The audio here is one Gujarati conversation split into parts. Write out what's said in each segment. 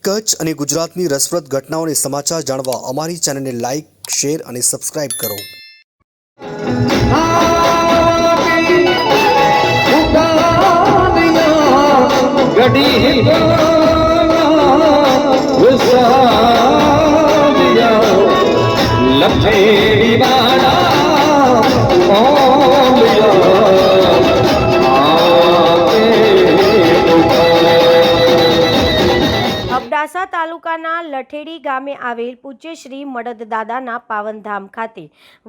કચ્છ અને ગુજરાતની રસપ્રદ ઘટનાઓને સમાચાર જાણવા અમારી ચેનલને લાઇક, શેર અને સબસ્ક્રાઇબ કરો. અબડાસા તાલુકાના લઠેડી ગામે આવેલ પૂજ્ય શ્રી મડદદાદાના પાવનધામ ખાતે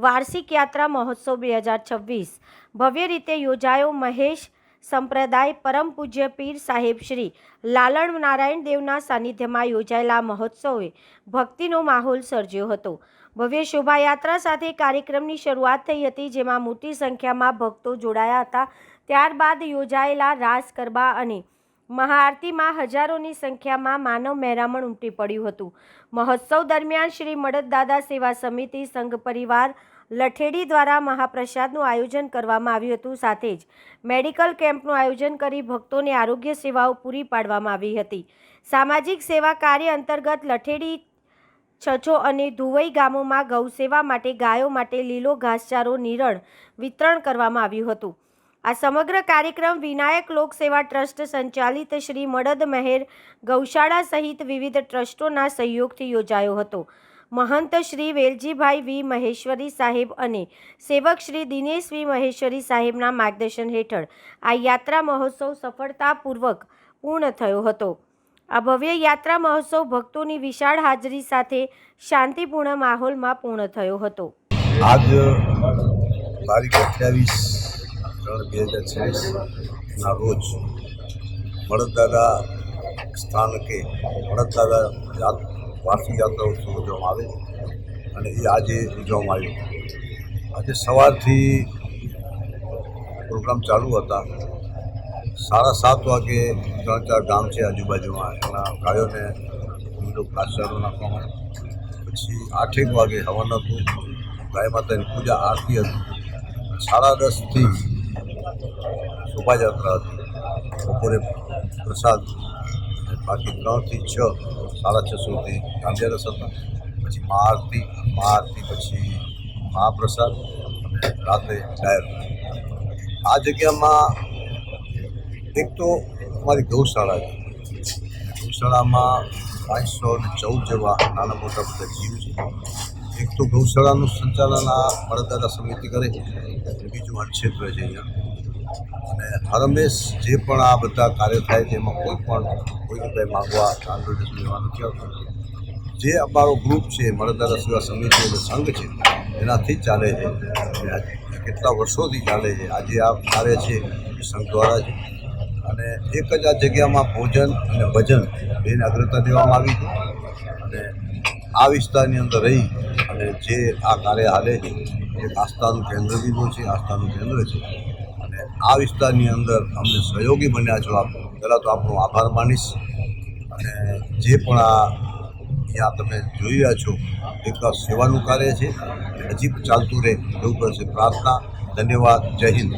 વાર્ષિક યાત્રા મહોત્સવ 2026 ભવ્ય રીતે યોજાયો. મહેશ સંપ્રદાય પરમ પૂજ્ય પીર સાહેબ શ્રી લાલણ નારાયણ દેવના સાનિધ્યમાં યોજાયેલા મહોત્સવે ભક્તિનો માહોલ સર્જ્યો હતો. ભવ્ય શોભાયાત્રા સાથે કાર્યક્રમની શરૂઆત થઈ હતી, જેમાં મોટી સંખ્યામાં ભક્તો જોડાયા હતા. ત્યારબાદ યોજાયેલા રાસ ગરબા અને મહાઆરતીમાં હજારોની સંખ્યામાં માનવ મહેરામણ ઉમટી પડ્યું હતું. મહોત્સવ દરમિયાન શ્રી મડદદાદા સેવા સમિતિ સંઘ પરિવાર લઠેડી દ્વારા મહાપ્રસાદનું આયોજન કરવામાં આવ્યું હતું. સાથે જ મેડિકલ કેમ્પનું આયોજન કરી ભક્તોને આરોગ્ય સેવાઓ પૂરી પાડવામાં આવી હતી. સામાજિક સેવા કાર્ય અંતર્ગત લઠેડી, છછો અને ધુવઈ ગામોમાં ગૌસેવા માટે ગાયો માટે લીલો ઘાસચારો નિરણ વિતરણ કરવામાં આવ્યું હતું. આ સમગ્ર કાર્યક્રમ વિનાયક લોક સેવા ટ્રસ્ટ સંચાલિત શ્રી મડદ મહેર ગૌશાળા સહિત વિવિધ ટ્રસ્ટોના સહયોગથી યોજાયો હતો. મહંત શ્રી વેલજીભાઈ વી મહેશ્વરી સાહેબ અને સેવક શ્રી દિનેશ વી મહેશ્વરી સાહેબના માર્ગદર્શન હેઠળ આ યાત્રા મહોત્સવ સફળતાપૂર્વક પૂર્ણ થયો હતો. આ ભવ્ય યાત્રા મહોત્સવ ભક્તોની વિશાળ હાજરી સાથે શાંતિપૂર્ણ માહોલમાં પૂર્ણ થયો હતો. આજ તારીખ 28/3/2026 રોજ મડદદાદા સ્થાનકે મડદદાદા વાર્ષિક યાત્રા ઉત્સવ ઉજવવામાં આવે અને એ આજે ઉજવવામાં આવ્યો. આજે સવારથી પ્રોગ્રામ ચાલુ હતા. 7:30 વાગે 3-4 ગામ છે આજુબાજુમાં, એના ગાયોને લીલો ઘાસચારો નાખવામાં આવ્યો. પછી 8 વાગે હવન હતું, ગાય માતાની પૂજા આરતી હતી. 10:30થી શોભાયાત્રા હતી. બપોરે પ્રસાદ, બાકી 3 થી 6, 6:30 સુધી દાંડિયા રસ હતા. પછી મહાઆરતી પછી મહાપ્રસાદ અને રાત્રે ડાયર. આ જગ્યામાં એક તો અમારી ગૌશાળા છે. ગૌશાળામાં 514 જેવા નાના મોટા બધા જીવ છે. એક તો ગૌશાળાનું સંચાલન આ મડદદાદા સમિતિ કરે છે, બીજું અન્નક્ષેત્ર છે અહીંયા. અને હરમેશ જે પણ આ બધા કાર્ય થાય છે એમાં કોઈ કંઈ માગવા આંદોલન લેવા નથી આવતું. જે અમારો ગ્રુપ છે મડદદાદા સેવા સમિતિ અને સંઘ છે એનાથી જ ચાલે છે. કેટલા વર્ષોથી ચાલે છે. આજે આ કાર્ય છે સંઘ દ્વારા જ. અને એક જ આ જગ્યામાં ભોજન અને ભજન બેને અગ્રતા દેવામાં આવી છે. અને આ વિસ્તારની અંદર રહી અને જે આ કાર્ય હાલે છે એ આસ્થાનું કેન્દ્ર બીજું છે, આસ્થાનું કેન્દ્ર છે. અને આ વિસ્તારની અંદર અમને સહયોગી બન્યા છો આપ, પહેલાં તો આપનો આભાર માનીશ. અને જે પણ આ અહીંયા તમે જોઈ રહ્યા છો એક સેવાનું કાર્ય છે, હજી ચાલતું રહે એવું કરશે પ્રાર્થના. ધન્યવાદ. જય હિન્દ.